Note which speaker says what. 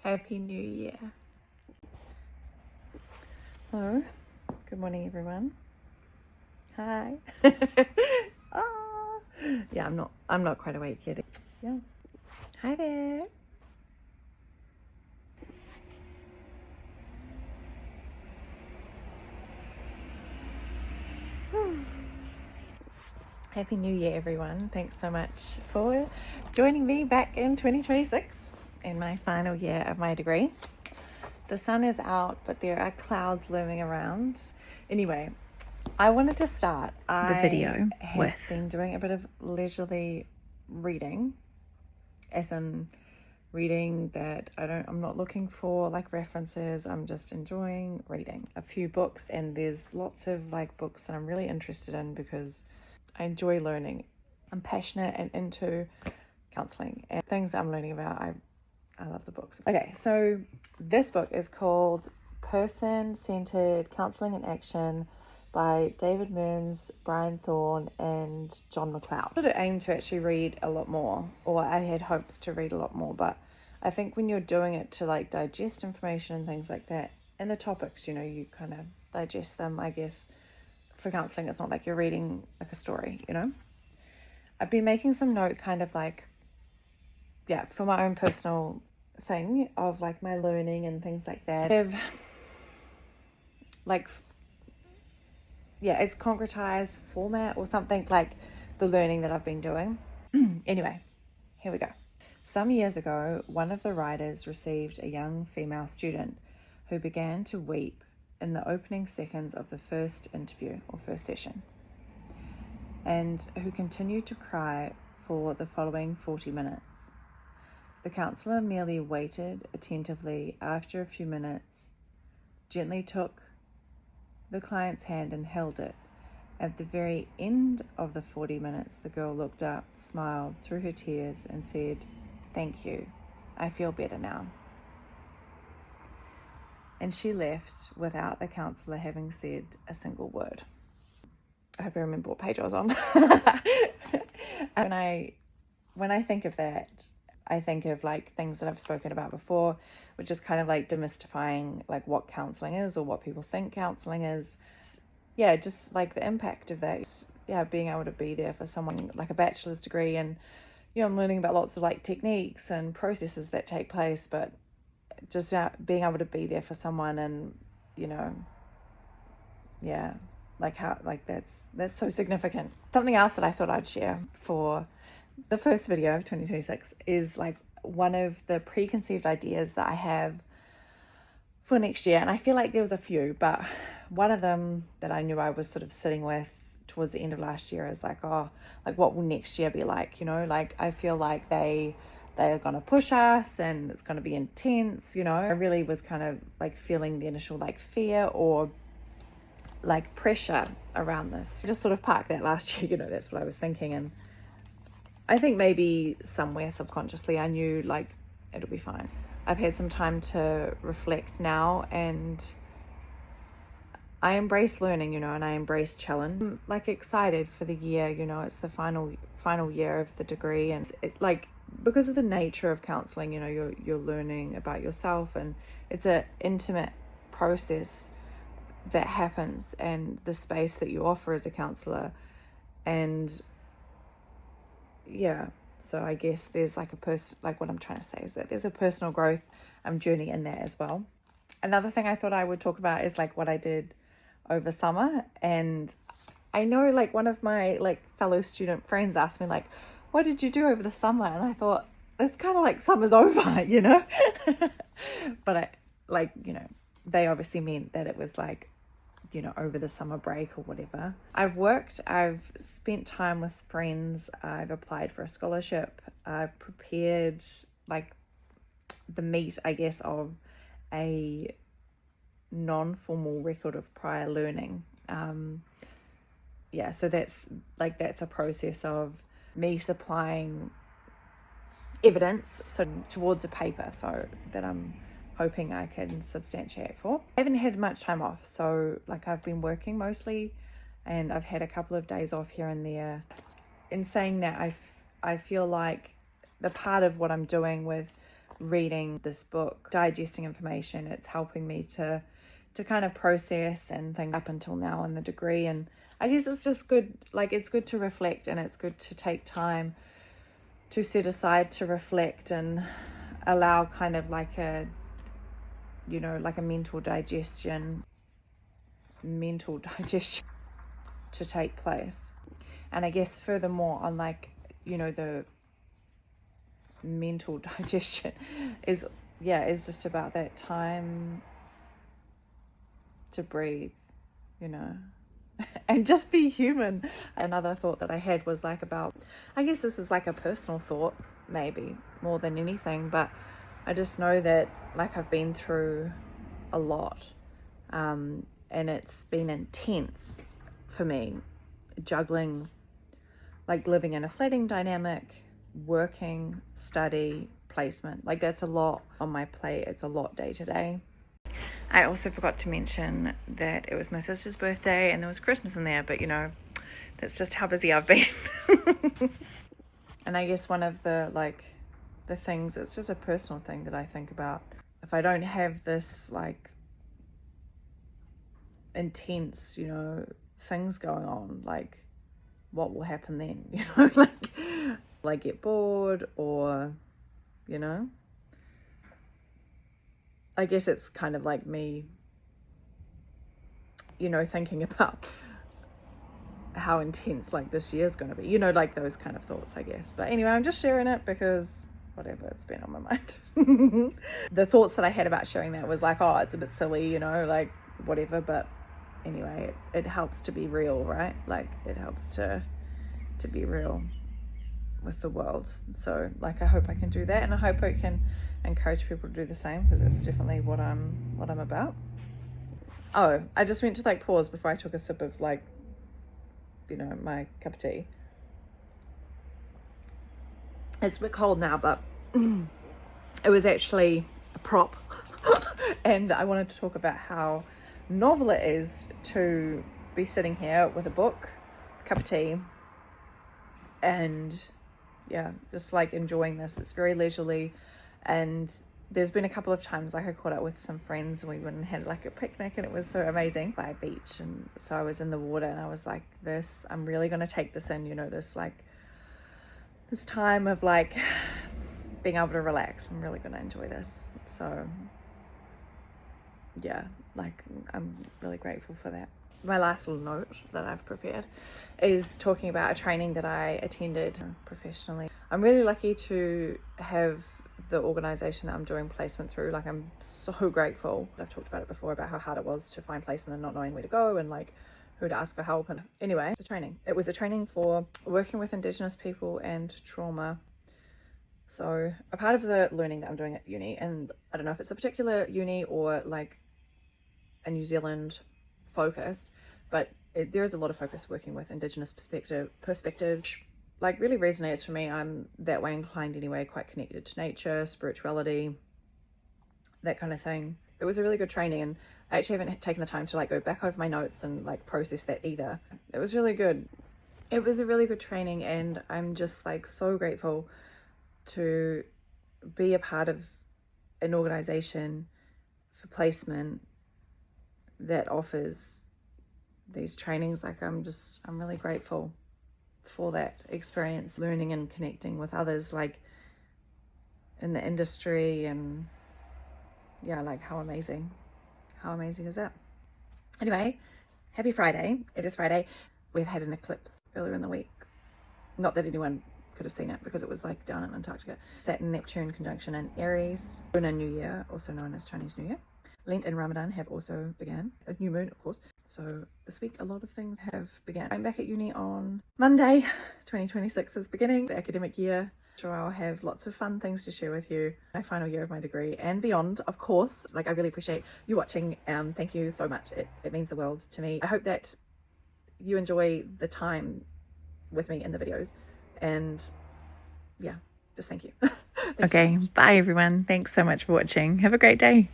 Speaker 1: Happy New Year. Hello. Good morning, everyone. Hi. Yeah, I'm not quite awake yet. Yeah. Hi there. Happy New Year, everyone. Thanks so much for joining me back in 2026 in my final year of my degree. The sun is out, but there are clouds looming around. Anyway, I wanted to start the video with been doing a bit of leisurely reading, as in reading that I'm not looking for like references. I'm just enjoying reading a few books, and there's lots of like books that I'm really interested in because I enjoy learning. I'm passionate and into counseling and things I'm learning about. I love the books. Okay, so this book is called Person-Centered Counseling in Action by David Mearns, Brian Thorne, and John McLeod. I sort of aimed to actually read a lot more, or I had hopes to read a lot more, but I think when you're doing it to like digest information and things like that, and the topics, you kind of digest them, I guess. For counseling, it's not like you're reading like a story, I've been making some note kind of like, for my own personal thing of like my learning and things like that. It's concretized format or something like the learning that I've been doing. Anyway, here we go. Some years ago, one of the writers received a young female student who began to weep in the opening seconds of the first interview or first session, and who continued to cry for the following 40 minutes. The counsellor merely waited attentively. After a few minutes, gently took the client's hand and held it. At the very end of the 40 minutes, the girl looked up, smiled through her tears, and said, "Thank you. I feel better now." And she left without the counsellor having said a single word. I hope I remember what page I was on. When I think of that, I think of like things that I've spoken about before, which is kind of like demystifying like what counselling is or what people think counselling is. Yeah, just like the impact of that. Yeah, being able to be there for someone like a bachelor's degree, and I'm learning about lots of like techniques and processes that take place, but just being able to be there for someone, and like how like that's so significant. Something else that I thought I'd share for the first video of 2026 is like one of the preconceived ideas that I have for next year, and I feel like there was a few, but one of them that I knew I was sort of sitting with towards the end of last year is like, what will next year be like? Like I feel like they are going to push us and it's going to be intense. I really was kind of like feeling the initial like fear or like pressure around this. I just sort of parked that last year, that's what I was thinking. And I think maybe somewhere subconsciously I knew like it'll be fine. I've had some time to reflect now, and I embrace learning, and I embrace challenge. I'm like excited for the year, it's the final year of the degree, and it like, because of the nature of counseling, you're learning about yourself, and it's an intimate process that happens, and the space that you offer as a counselor. And so I guess there's like what I'm trying to say is that there's a personal growth journey in there as well. Another thing I thought I would talk about is like what I did over summer. And I know like one of my like fellow student friends asked me like, what did you do over the summer? And I thought, it's kind of like summer's over, but they obviously meant that it was like, over the summer break or whatever. I've spent time with friends, I've applied for a scholarship, I've prepared like the meat, I guess, of a non-formal record of prior learning. So that's a process of me supplying evidence towards a paper so that I'm hoping I can substantiate for. I haven't had much time off, so like I've been working mostly, and I've had a couple of days off here and there. In saying that, I feel like the part of what I'm doing with reading this book, digesting information. It's helping me to kind of process and think up until now in the degree. And I guess it's just good, like it's good to reflect, and it's good to take time to set aside to reflect and allow kind of like a, you know, like a mental digestion to take place. And I guess furthermore on like, you know, the mental digestion is just about that time to breathe, you know, and just be human. Another thought that I had was like about, I guess this is like a personal thought, maybe more than anything, but I just know that like I've been through a lot, and it's been intense for me, juggling, like living in a flatting dynamic, working, study, placement. Like that's a lot on my plate. It's a lot day to day. I also forgot to mention that it was my sister's birthday and there was Christmas in there, but you know, that's just how busy I've been. And I guess one of the things, it's just a personal thing that I think about. If I don't have this like intense, you know, things going on, like what will happen then? You know, like get bored, or, you know, I guess it's kind of like me, you know, thinking about how intense like this year's going to be, you know, like those kind of thoughts, I guess. But anyway, I'm just sharing it because whatever, it's been on my mind. The thoughts that I had about sharing that was like, oh, it's a bit silly, you know, like whatever. But anyway, it helps to be real, right? Like it helps to be real with the world. So like I hope I can do that, and I hope I can encourage people to do the same, because it's definitely what I'm about. Oh, I just went to like pause before I took a sip of like, you know, my cup of tea. It's a bit cold now, but it was actually a prop. And I wanted to talk about how novel it is to be sitting here with a book, a cup of tea, and yeah, just like enjoying this. It's very leisurely, and there's been a couple of times like I caught up with some friends and we went and had like a picnic, and it was so amazing by a beach. And so I was in the water and I was like, I'm really going to take this in, you know, this time of like being able to relax. I'm really going to enjoy this. So yeah, like I'm really grateful for that. My last little note that I've prepared is talking about a training that I attended professionally. I'm really lucky to have the organization that I'm doing placement through. Like I'm so grateful. I've talked about it before, about how hard it was to find placement and not knowing where to go and like who to ask for help. And anyway, the training, it was a training for working with Indigenous people and trauma. So a part of the learning that I'm doing at uni, and I don't know if it's a particular uni or like a New Zealand focus, but there is a lot of focus working with Indigenous perspectives. Like really resonates for me. I'm that way inclined anyway, quite connected to nature, spirituality, that kind of thing. It was a really good training, and I actually haven't taken the time to like go back over my notes and like process that either. It was really good. It was a really good training, and I'm just like so grateful to be a part of an organization for placement that offers these trainings. Like I'm really grateful for that experience, learning and connecting with others like in the industry. And yeah, like how amazing is that? Anyway, happy Friday. It is Friday. We've had an eclipse earlier in the week. Not that anyone could have seen it because it was like down in Antarctica. Saturn Neptune conjunction in Aries, Lunar New Year, also known as Chinese New Year. Lent and Ramadan have also began. A new moon, of course. So this week a lot of things have begun. I'm back at uni on Monday. 2026 is beginning the academic year. Sure, I'll have lots of fun things to share with you. My final year of my degree and beyond, of course. Like I really appreciate you watching. Thank you so much. It means the world to me. I hope that you enjoy the time with me in the videos. And yeah, just thank you. Okay, bye everyone. Thanks so much for watching. Have a great day.